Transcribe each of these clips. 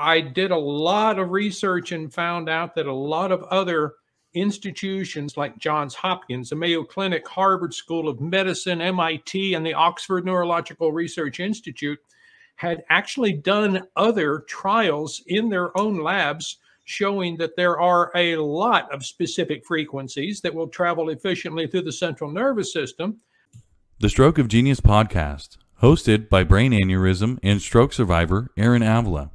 I did a lot of research and found out that a lot of other institutions like Johns Hopkins, the Mayo Clinic, Harvard School of Medicine, MIT, and the Oxford Neurological Research Institute had actually done other trials in their own labs showing that there are a lot of specific frequencies that will travel efficiently through the central nervous system. The Stroke of Genius podcast, hosted by brain aneurysm and stroke survivor Aaron Avila,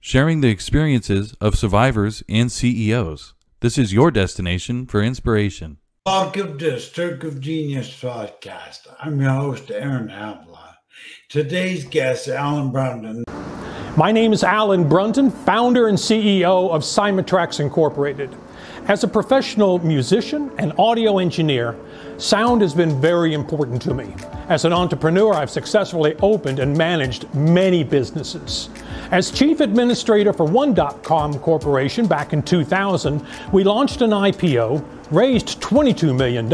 sharing the experiences of survivors and CEOs. This is your destination for inspiration. Welcome to the Stroke of Genius podcast. I'm your host, Aaron Avila. Today's guest, Alan Brunton. My name is Alan Brunton, founder and CEO of Cymatrax Incorporated. As a professional musician and audio engineer, sound has been very important to me. As an entrepreneur, I've successfully opened and managed many businesses. As chief administrator for One.com Corporation back in 2000, we launched an IPO, raised $22 million,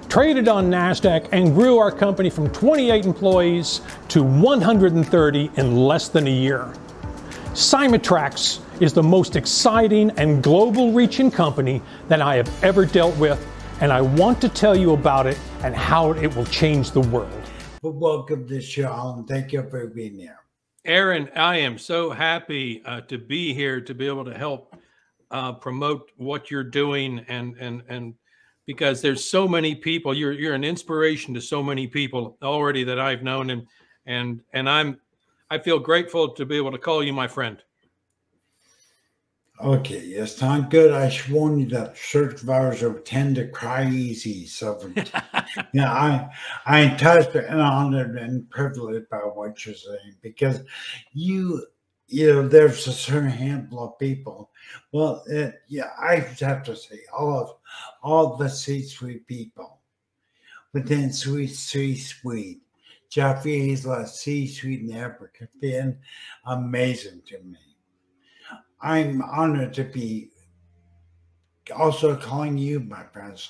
traded on NASDAQ, and grew our company from 28 employees to 130 in less than a year. Cymatrax is the most exciting and global-reaching company that I have ever dealt with, and I want to tell you about it and how it will change the world. Well, welcome to the show, Alan. Thank you for being here. Aaron, I am so happy to be here to be able to help promote what you're doing, and because there's so many people, you're an inspiration to so many people already that I've known, and I feel grateful to be able to call you my friend. Okay, yes, sounds good. I should warn you that survivors tend to cry easy. So, I'm touched and honored and privileged by what you're saying, because there's a certain handful of people. Well, I have to say, all the C-suite people within C-suite. Jeffrey Hazlett, C-suite in Africa, have been amazing to me. I'm honored to be also calling you my friend.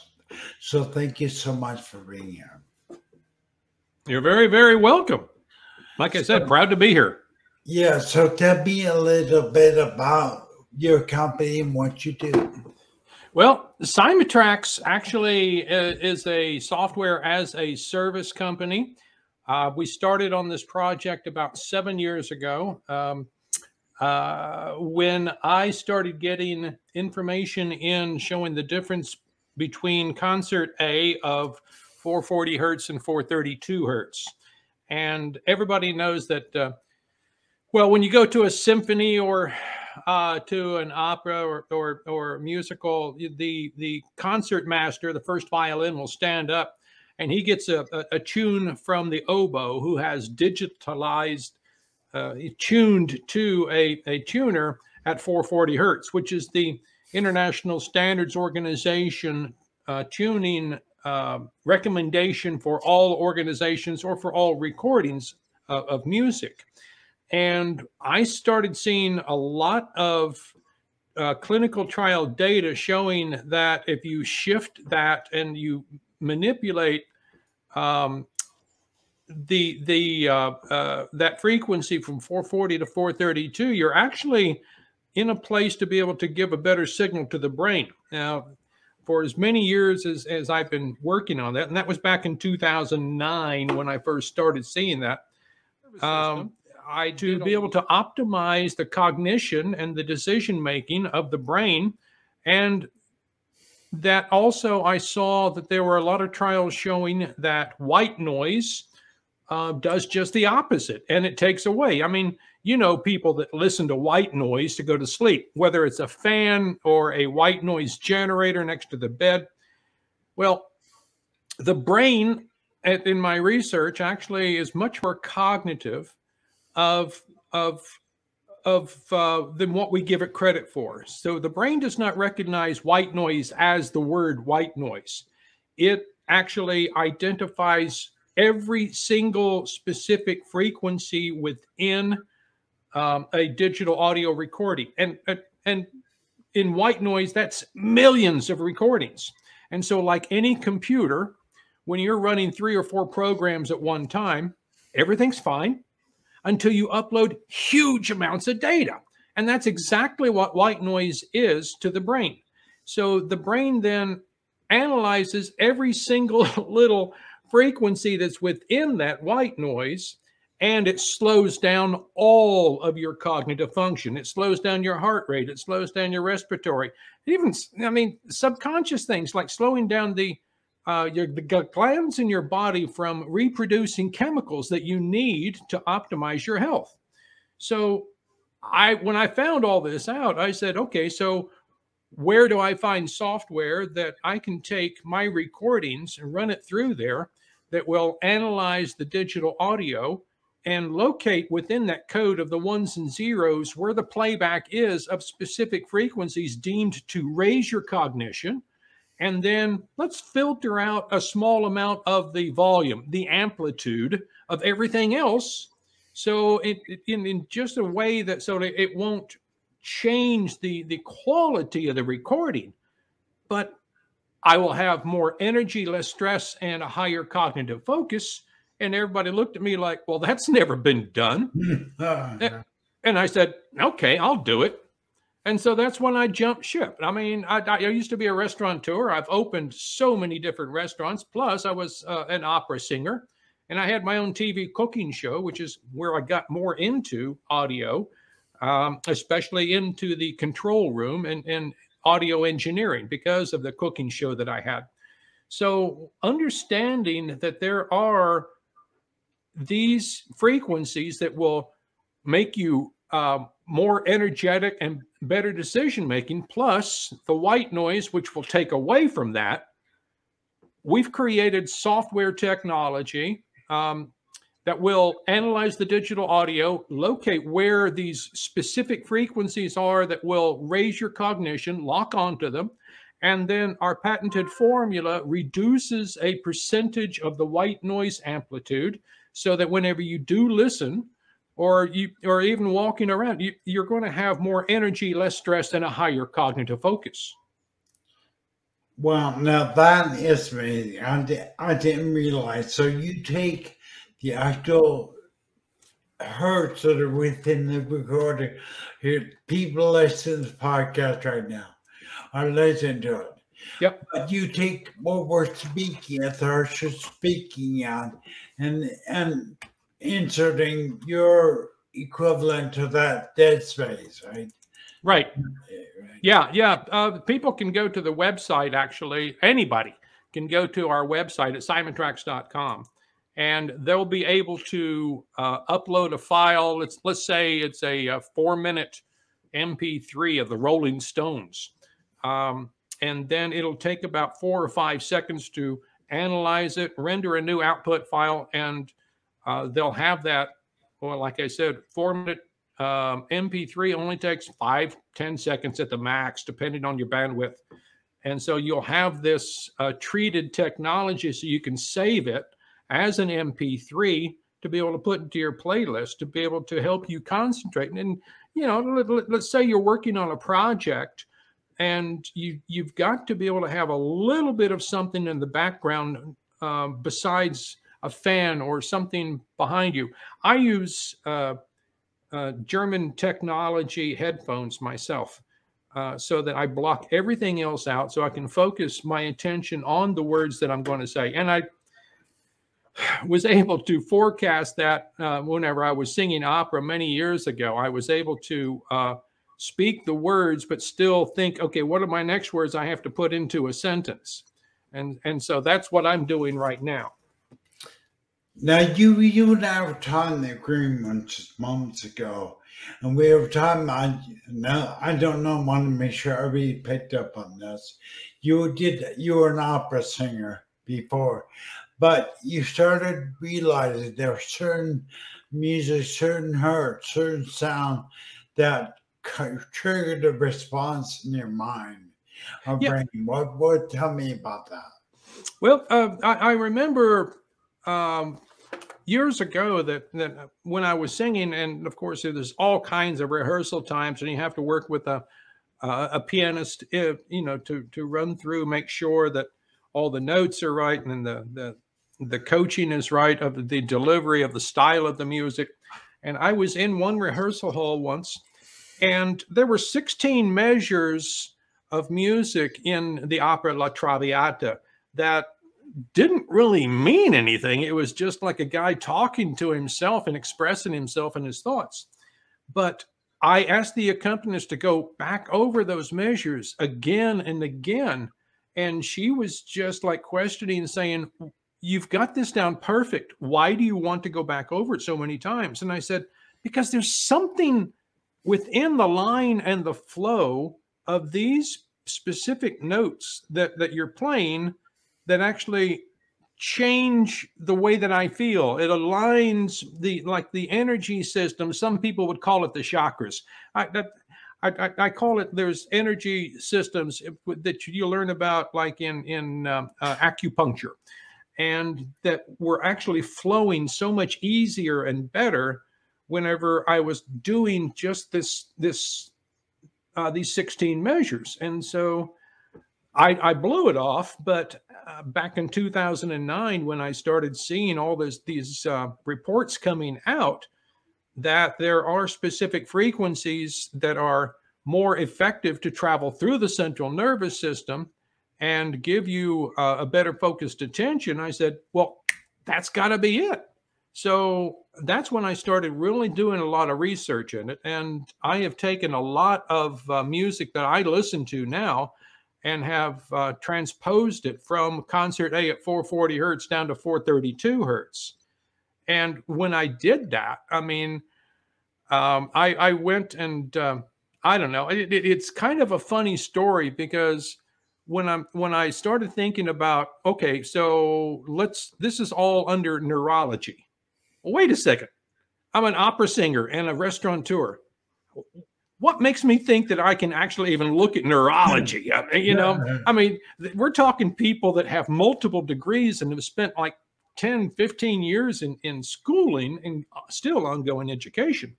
So thank you so much for being here. You're very, very welcome. Like I said, proud to be here. Yeah, so tell me a little bit about your company and what you do. Well, Cymatrax actually is a software as a service company. We started on this project about 7 years ago. When I started getting information in showing the difference between concert A of 440 hertz and 432 hertz. And everybody knows that, well, when you go to a symphony or to an opera or musical, the concert master, the first violin, will stand up and he gets a tune from the oboe, who has digitalized tuned to a tuner at 440 hertz, which is the International Standards Organization tuning recommendation for all organizations or for all recordings of music. And I started seeing a lot of clinical trial data showing that if you shift that and you manipulate that frequency from 440 to 432, you're actually in a place to be able to give a better signal to the brain. Now, for as many years as I've been working on that, and that was back in 2009 when I first started seeing that, to be able to optimize the cognition and the decision making of the brain. And that also I saw that there were a lot of trials showing that white noise does just the opposite, and it takes away. I mean, you know, people that listen to white noise to go to sleep, whether it's a fan or a white noise generator next to the bed. Well, the brain, in my research, actually is much more cognitive than what we give it credit for. So the brain does not recognize white noise as the word white noise. It actually identifies every single specific frequency within a digital audio recording. And in white noise, that's millions of recordings. And so like any computer, when you're running 3 or 4 programs at one time, everything's fine until you upload huge amounts of data. And that's exactly what white noise is to the brain. So the brain then analyzes every single little frequency that's within that white noise, and it slows down all of your cognitive function. It slows down your heart rate. It slows down your respiratory. Even, I mean, subconscious things like slowing down the glands in your body from reproducing chemicals that you need to optimize your health. So when I found all this out, I said, okay, so where do I find software that I can take my recordings and run it through there that will analyze the digital audio and locate within that code of the ones and zeros where the playback is of specific frequencies deemed to raise your cognition. And then let's filter out a small amount of the volume, the amplitude of everything else. So in just a way that so that it won't change the quality of the recording, but I will have more energy, less stress, and a higher cognitive focus. And everybody looked at me like, well, that's never been done. And I said, okay, I'll do it. And so that's when I jumped ship. I mean, I used to be a restaurateur. I've opened so many different restaurants. Plus, I was an opera singer. And I had my own TV cooking show, which is where I got more into audio, especially into the control room and audio engineering because of the cooking show that I had. So understanding that there are these frequencies that will make you more energetic and better decision making, plus the white noise, which will take away from that. We've created software technology that will analyze the digital audio, locate where these specific frequencies are that will raise your cognition, lock onto them, and then our patented formula reduces a percentage of the white noise amplitude so that whenever you do listen, or even walking around, you're going to have more energy, less stress, and a higher cognitive focus. Well, now that is amazing. I didn't realize. So you take the actual hertz that are within the recording. Here, people listen to the podcast right now. I listen to it. Yep. But you take what we're speaking at, the hertz you're speaking at, and inserting your equivalent to that dead space, right? Right. Yeah. People can go to the website, actually. Anybody can go to our website at cymatrax.com, and they'll be able to upload a file. Let's say it's a 4-minute MP3 of the Rolling Stones. And then it'll take about 4 or 5 seconds to analyze it, render a new output file, and they'll have that. Well, like I said, 4-minute MP3 only takes 5-10 seconds at the max, depending on your bandwidth. And so you'll have this treated technology so you can save it as an MP3 to be able to put into your playlist, to be able to help you concentrate. And, you know, let's say you're working on a project and you've got to be able to have a little bit of something in the background besides a fan or something behind you. I use German technology headphones myself so that I block everything else out so I can focus my attention on the words that I'm going to say. And I was able to forecast that whenever I was singing opera many years ago. I was able to speak the words, but still think, okay, what are my next words I have to put into a sentence? And so that's what I'm doing right now. Now, you and I were talking the agreement just moments ago, and we were talking about, now, I don't know, I want to make sure everybody picked up on this. You were an opera singer before, but you started realizing there were certain music, certain hertz, certain sound that triggered a response in your mind or brain. What? Tell me about that. Well, I remember years ago that when I was singing, and of course there's all kinds of rehearsal times, and you have to work with a pianist, you know, to run through, make sure that all the notes are right and the coaching is right of the delivery of the style of the music. And I was in one rehearsal hall once, And there were 16 measures of music in the opera La Traviata that didn't really mean anything. It was just like a guy talking to himself and expressing himself and his thoughts. But I asked the accompanist to go back over those measures again and again. And she was just like questioning, saying, you've got this down perfect. Why do you want to go back over it so many times? And I said, because there's something within the line and the flow of these specific notes that you're playing that actually change the way that I feel. It aligns the energy system. Some people would call it the chakras. I call it, there's energy systems that you learn about like in acupuncture, and that were actually flowing so much easier and better whenever I was doing just these 16 measures. And so I blew it off. But back in 2009, when I started seeing all these reports coming out that there are specific frequencies that are more effective to travel through the central nervous system and give you a better focused attention, I said, well, that's got to be it. So that's when I started really doing a lot of research in it. And I have taken a lot of music that I listen to now and have transposed it from concert A at 440 hertz down to 432 hertz. And when I did that, I mean, I went and I don't know, it's kind of a funny story, because when I started thinking about, okay, so this is all under neurology. Well, wait a second. I'm an opera singer and a restaurateur. What makes me think that I can actually even look at neurology? I mean, we're talking people that have multiple degrees and have spent like 10, 15 years in schooling and still ongoing education.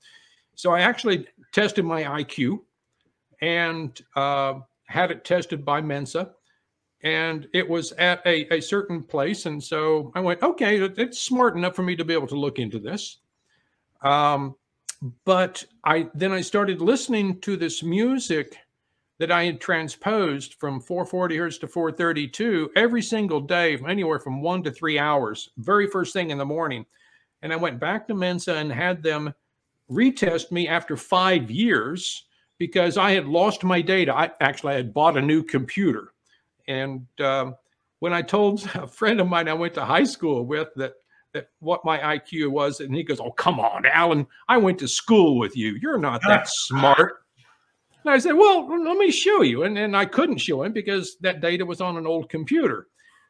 So I actually tested my IQ and had it tested by Mensa. And it was at a certain place. And so I went, okay, it's smart enough for me to be able to look into this. But then I started listening to this music that I had transposed from 440 hertz to 432 every single day, anywhere from 1 to 3 hours, very first thing in the morning. And I went back to Mensa and had them retest me after 5 years, because I had lost my data. I had bought a new computer. And when I told a friend of mine I went to high school with that what my IQ was, and he goes, "Oh, come on, Alan, I went to school with you. You're not that smart." And I said, "Well, let me show you." And I couldn't show him because that data was on an old computer.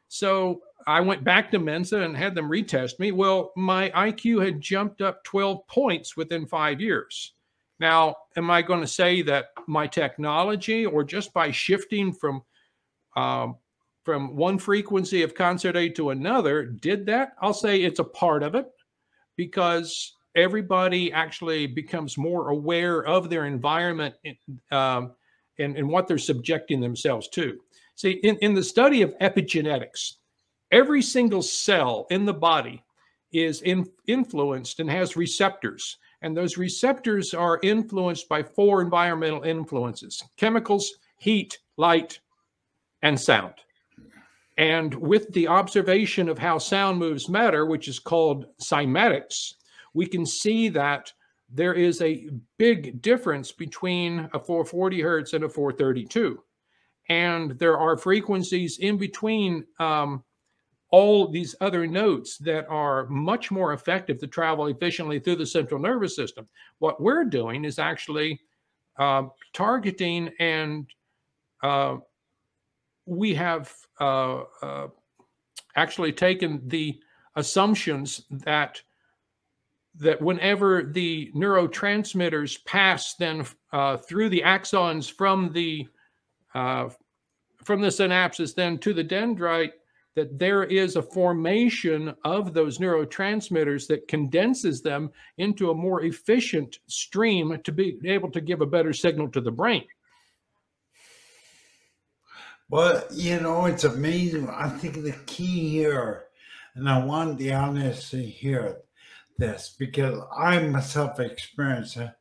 So I went back to Mensa and had them retest me. Well, my IQ had jumped up 12 points within 5 years. Now, am I going to say that my technology, or just by shifting from one frequency of concert A to another, did that? I'll say it's a part of it, because everybody actually becomes more aware of their environment and what they're subjecting themselves to. See, in the study of epigenetics, every single cell in the body is influenced and has receptors. And those receptors are influenced by 4 environmental influences: chemicals, heat, light, and sound. And with the observation of how sound moves matter, which is called Cymatrax, we can see that there is a big difference between a 440 hertz and a 432. And there are frequencies in between all these other notes that are much more effective to travel efficiently through the central nervous system. What we're doing is actually targeting, and we have actually taken the assumptions that whenever the neurotransmitters pass then through the axons from the synapses then to the dendrite, that there is a formation of those neurotransmitters that condenses them into a more efficient stream to be able to give a better signal to the brain. Well, it's amazing. I think the key here, and I want the audience to hear this, because I myself experienced it,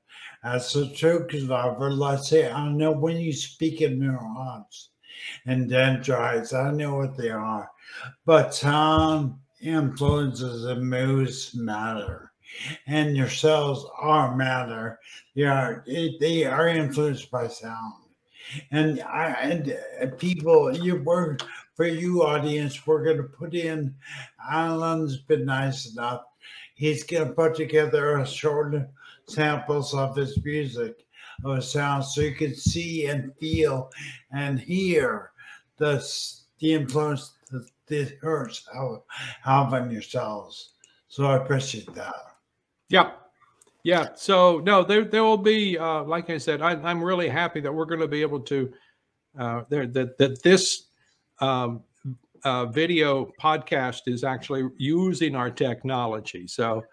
as a stroke survivor, let's say I know when you speak of neurons and dendrites, I know what they are, but sound influences and moods matter, and your cells are matter. They are influenced by sound. And people, for you audience, we're going to put in. Alan's been nice enough. He's going to put together a short samples of his music, of his sound, so you can see and feel and hear the influence that this hurts have on yourselves. So I appreciate that. Yeah. Yeah. So no, there will be, like I said, I'm really happy that we're going to be able to, that this video podcast is actually using our technology. So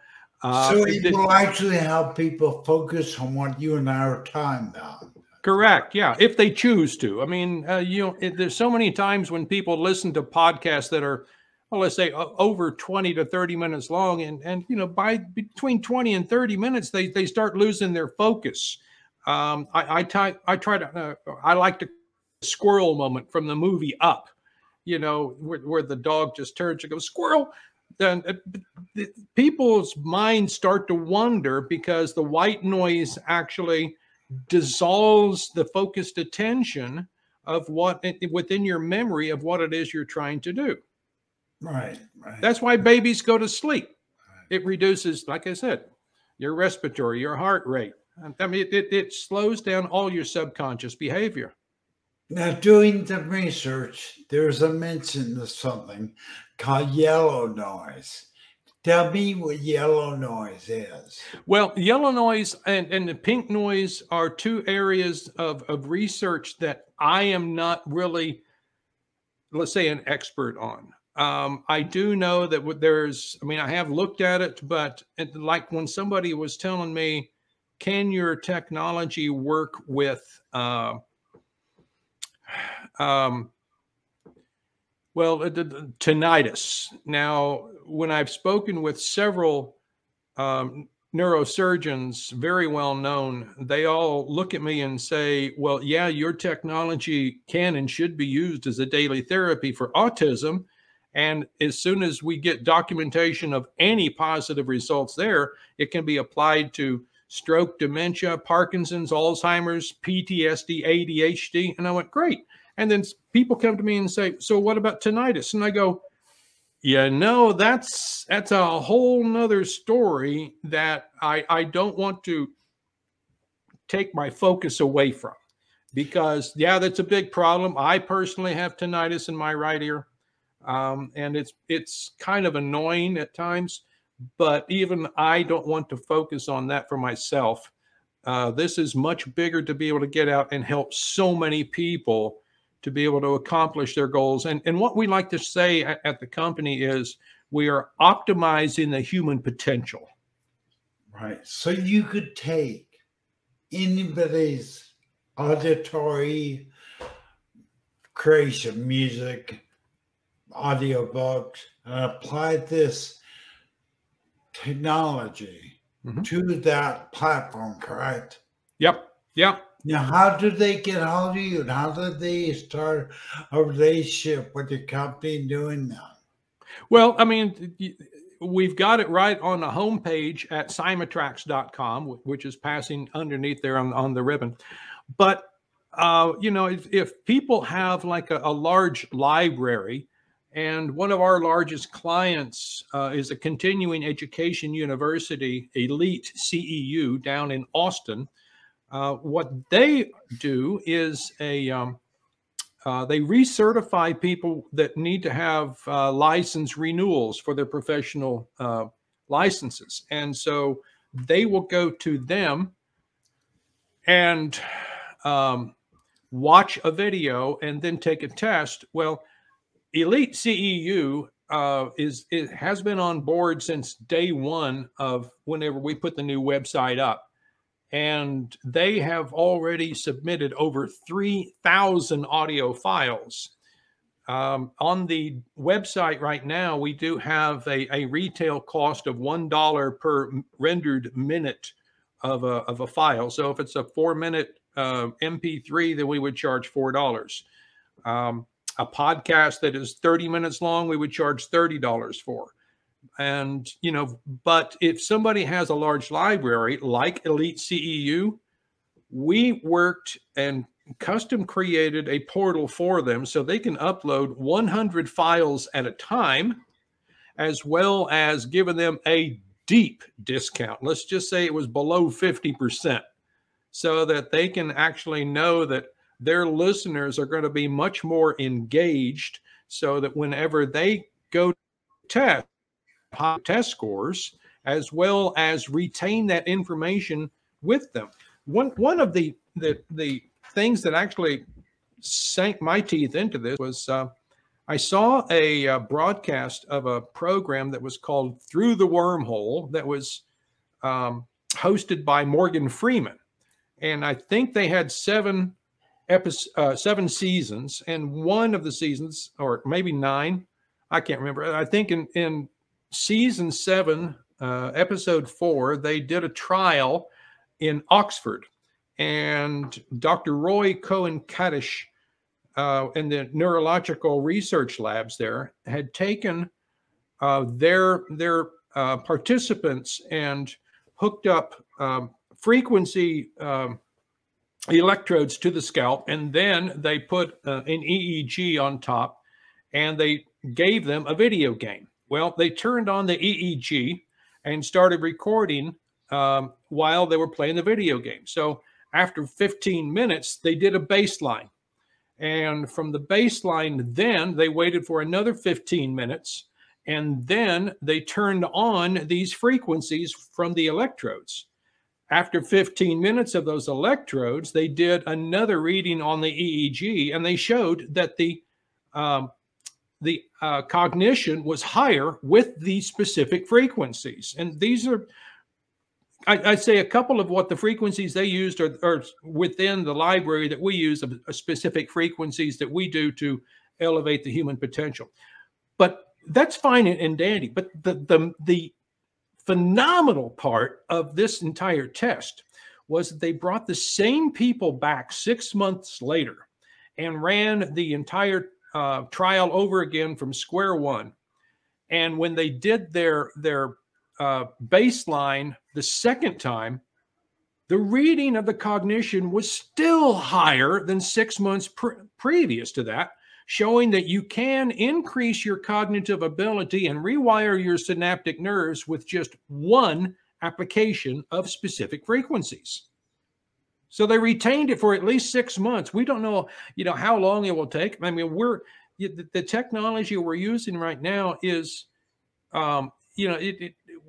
it will actually help people focus on what you and I are talking about. Correct. Yeah. If they choose to. I mean, there's so many times when people listen to podcasts that are, well, let's say over 20 to 30 minutes long. And by between 20 and 30 minutes, they start losing their focus. I like the squirrel moment from the movie Up, where the dog just turns and goes, squirrel. Then people's minds start to wander because the white noise actually dissolves the focused attention of what within your memory of what it is you're trying to do. Right. That's why babies go to sleep. It reduces, like I said, your respiratory, your heart rate. I mean, it slows down all your subconscious behavior. Now, doing the research, there's a mention of something called yellow noise. Tell me what yellow noise is. Well, yellow noise and the pink noise are two areas of research that I am not really, let's say, an expert on. I do know that I have looked at it, but like when somebody was telling me, can your technology work with, tinnitus? Now, when I've spoken with several neurosurgeons, very well known, they all look at me and say, well, yeah, your technology can and should be used as a daily therapy for autism. And as soon as we get documentation of any positive results there, it can be applied to stroke, dementia, Parkinson's, Alzheimer's, PTSD, ADHD. And I went, great. And then people come to me and say, so what about tinnitus? And I go, that's a whole nother story that I don't want to take my focus away from, because that's a big problem. I personally have tinnitus in my right ear. And it's kind of annoying at times, but even I don't want to focus on that for myself. This is much bigger to be able to get out and help so many people to be able to accomplish their goals. And what we like to say at the company is we are optimizing the human potential. Right. So you could take anybody's auditory creation, music, audiobooks, and apply this technology to that platform, correct? Yep. Now, how did they get hold of you? And how did they start a relationship with your company doing that? Well, I mean, we've got it right on the homepage at Cymatrax.com, which is passing underneath there on the ribbon. But, if people have like a large library, and one of our largest clients is a continuing education university, Elite CEU, down in Austin. What they do is they recertify people that need to have license renewals for their professional licenses. And so they will go to them and watch a video and then take a test. Well, Elite CEU has been on board since day one of whenever we put the new website up. And they have already submitted over 3,000 audio files. On the website right now, we do have a retail cost of $1 per rendered minute of a file. So if it's a 4-minute MP3, then we would charge $4. A podcast that is 30 minutes long, we would charge $30 for. And, you know, but if somebody has a large library like Elite CEU, we worked and custom created a portal for them so they can upload 100 files at a time, as well as giving them a deep discount. Let's just say it was below 50%, so that they can actually know that their listeners are going to be much more engaged, so that whenever they go test, high test scores, as well as retain that information with them. One of the things that actually sank my teeth into this was I saw a broadcast of a program that was called Through the Wormhole that was hosted by Morgan Freeman. And I think they had 7 seasons, and one of the seasons, or maybe 9, I can't remember. I think in season 7, episode 4, they did a trial in Oxford, and Dr. Roy Cohen-Kaddish in the neurological research labs there had taken their participants and hooked up frequency electrodes to the scalp, and then they put an EEG on top, and they gave them a video game. Well, they turned on the EEG and started recording while they were playing the video game. So after 15 minutes, they did a baseline. And from the baseline, then they waited for another 15 minutes, and then they turned on these frequencies from the electrodes. After 15 minutes of those electrodes, they did another reading on the EEG, and they showed that the cognition was higher with these specific frequencies. And these are, I'd say, a couple of what the frequencies they used are within the library that we use of specific frequencies that we do to elevate the human potential. But that's fine and dandy. But the phenomenal part of this entire test was that they brought the same people back 6 months later and ran the entire trial over again from square one. And when they did their baseline the second time, the reading of the cognition was still higher than 6 months previous to that, showing that you can increase your cognitive ability and rewire your synaptic nerves with just one application of specific frequencies. So they retained it for at least 6 months. We don't know, how long it will take. I mean, the technology we're using right now is,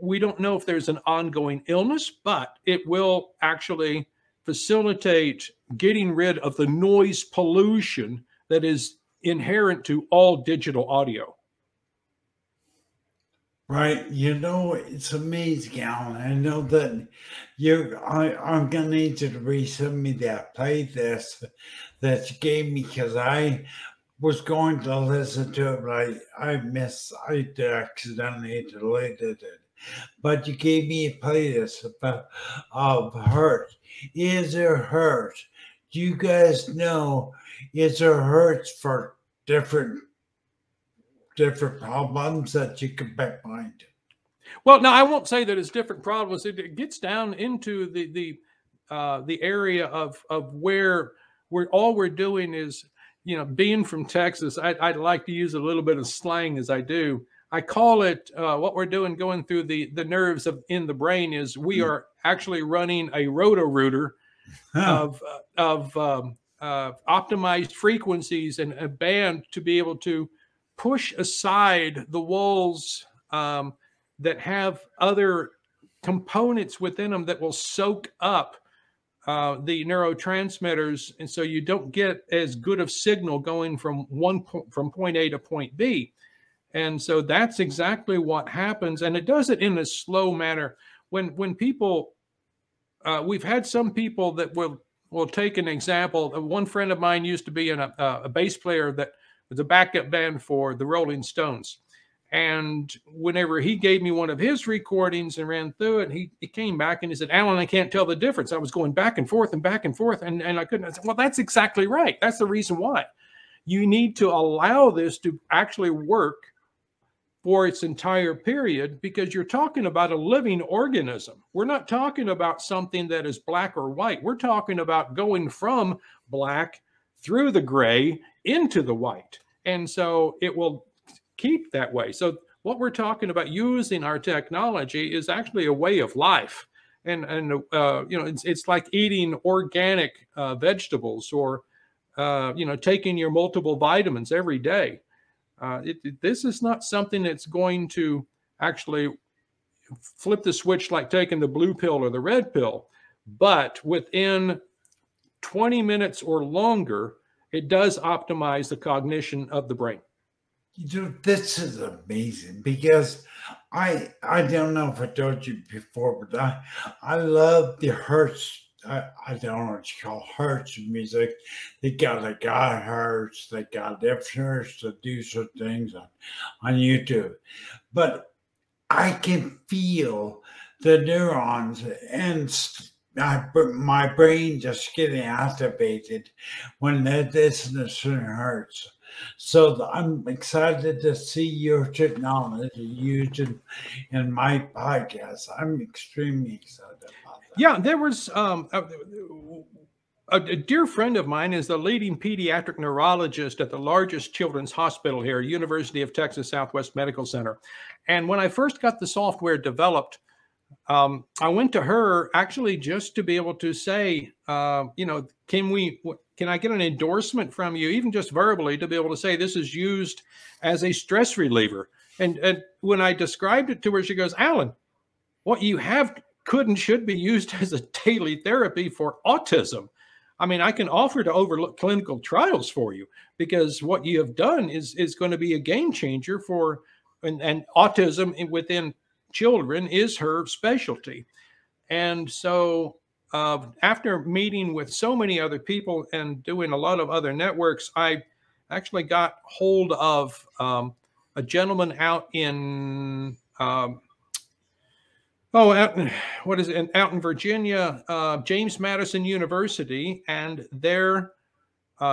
we don't know if there's an ongoing illness, but it will actually facilitate getting rid of the noise pollution that is inherent to all digital audio. Right. It's amazing, Alan. I know that I'm going to need you to resend me that playlist that you gave me, because I was going to listen to it, but I accidentally deleted it. But you gave me a playlist of hertz. Is there hertz? Do you guys know, is there hertz for different problems that you can pinpoint? Well, now I won't say that it's different problems. It gets down into the area of where all we're doing is, being from Texas, I'd like to use a little bit of slang as I do. I call it what we're doing going through the nerves in the brain is we are actually running a roto-rooter of optimized frequencies and a band to be able to push aside the walls that have other components within them that will soak up the neurotransmitters, and so you don't get as good of signal going from point A to point B. And so that's exactly what happens, and it does it in a slow manner. When people, we've had some people that will take an example. One friend of mine used to be a bass player that was a backup band for the Rolling Stones. And whenever he gave me one of his recordings and ran through it, he came back and he said, Alan, I can't tell the difference. I was going back and forth and back and forth, and I couldn't. I said, well, that's exactly right. That's the reason why. You need to allow this to actually work for its entire period, because you're talking about a living organism. We're not talking about something that is black or white. We're talking about going from black through the gray into the white. And so it will keep that way. So what we're talking about using our technology is actually a way of life. And you know, it's like eating organic vegetables, or you know, taking your multiple vitamins every day. This is not something that's going to actually flip the switch like taking the blue pill or the red pill, but within 20 minutes or longer, it does optimize the cognition of the brain. You know, this is amazing, because I don't know if I told you before, but I love the Hertz. I don't know what you call Hertz music. They got a guy Hertz, they got different Hertz to do some things on YouTube. But I can feel the neurons and my brain just getting activated when they listen to certain Hertz. So I'm excited to see your technology used in my podcast. I'm extremely excited about that. Yeah, there was a dear friend of mine is the leading pediatric neurologist at the largest children's hospital here, University of Texas Southwest Medical Center. And when I first got the software developed, I went to her actually just to be able to say, you know, can I get an endorsement from you, even just verbally, to be able to say this is used as a stress reliever? And when I described it to her, she goes, Alan, what you have could and should be used as a daily therapy for autism. I mean, I can offer to overlook clinical trials for you, because what you have done is going to be a game changer for, and autism within children is her specialty. And so after meeting with so many other people and doing a lot of other networks, I actually got hold of a gentleman out in out in Virginia, James Madison University, and their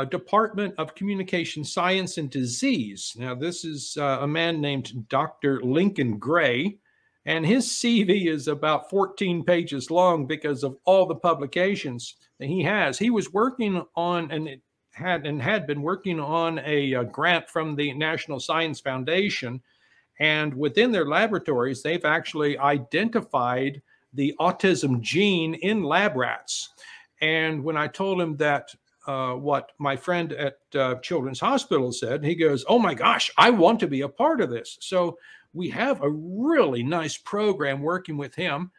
Department of Communication Science and Disease. Now, this is a man named Dr. Lincoln Gray, and his CV is about 14 pages long because of all the publications that he has. He was working on, and had been working on a grant from the National Science Foundation. And within their laboratories, they've actually identified the autism gene in lab rats. And when I told him that what my friend at Children's Hospital said, he goes, oh my gosh, I want to be a part of this. So we have a really nice program working with him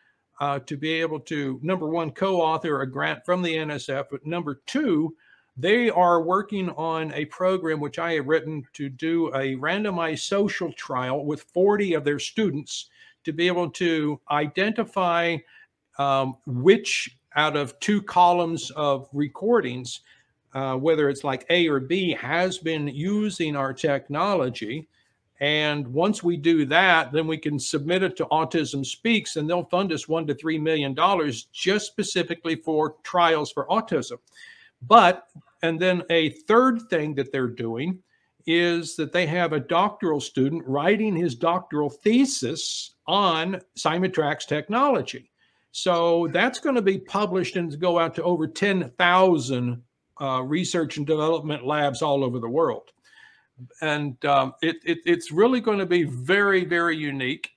to be able to, number one, co-author a grant from the NSF, but number two, they are working on a program which I have written to do a randomized social trial with 40 of their students to be able to identify which out of 2 columns of recordings, whether it's like A or B, has been using our technology. And once we do that, then we can submit it to Autism Speaks, and they'll fund us $1 to $3 million just specifically for trials for autism. And then a third thing that they're doing is that they have a doctoral student writing his doctoral thesis on Cymatrax technology. So that's going to be published and go out to over 10,000 research and development labs all over the world. And it's really going to be very, very unique.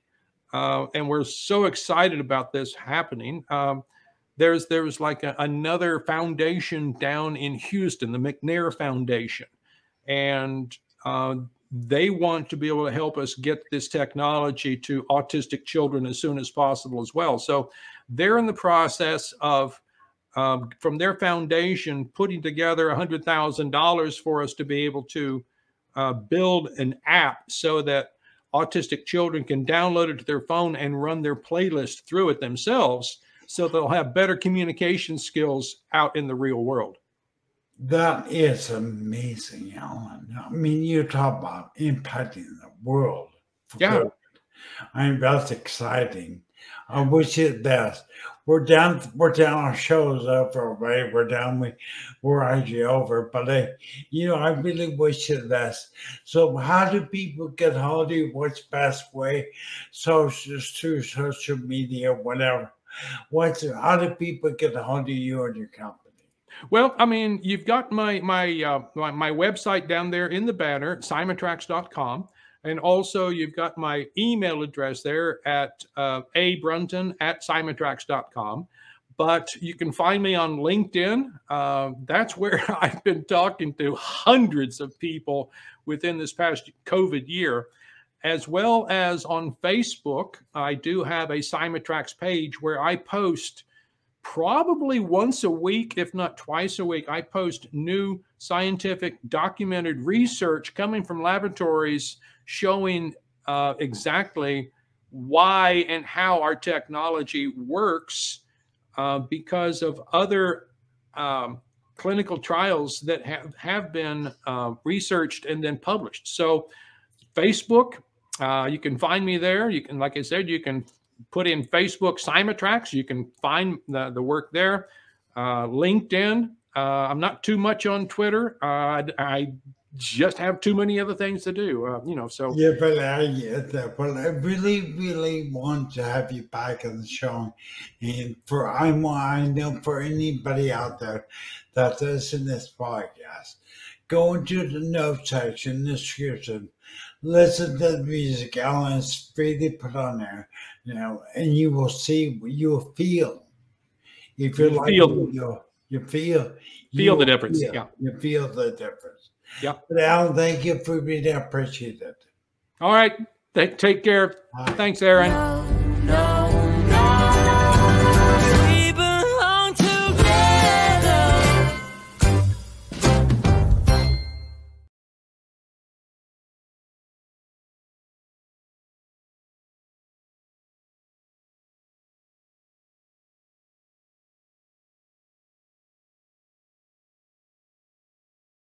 And we're so excited about this happening. There's like another foundation down in Houston, the McNair Foundation, and they want to be able to help us get this technology to autistic children as soon as possible as well. So they're in the process of, from their foundation, putting together $100,000 for us to be able to build an app so that autistic children can download it to their phone and run their playlist through it themselves, so they'll have better communication skills out in the real world. That is amazing, Alan. I mean, you talk about impacting the world Yeah. Good. I mean, that's exciting. I wish you the best. We're down our shows over, right? We're actually over, but I really wish you the best. So how do people get hold of you? What's the best way? Through social media, whatever. How do people get a hold of you and your company? Well, I mean, you've got my website down there in the banner, cymatrax.com. And also you've got my email address there at abrunton@cymatrax.com. But you can find me on LinkedIn. That's where I've been talking to hundreds of people within this past COVID year, as well as on Facebook. I do have a Cymatrax page where I post probably once a week, if not twice a week. I post new scientific documented research coming from laboratories showing exactly why and how our technology works because of other clinical trials that have been researched and then published. So Facebook, you can find me there. You can, like I said, you can put in Facebook Cymatrax. You can find the work there. LinkedIn. I'm not too much on Twitter. I just have too many other things to do, so. Yeah, but I really, really want to have you back on the show. And I know for anybody out there that listens to this podcast, go into the note section, the description, listen to the music Alan's freely put on there, and you will see, you will feel. If you're like you feel the difference. Yeah, you feel the difference. Yeah. But Alan, thank you for being there. I appreciate it. All right. Take care. Bye. Thanks, Aaron.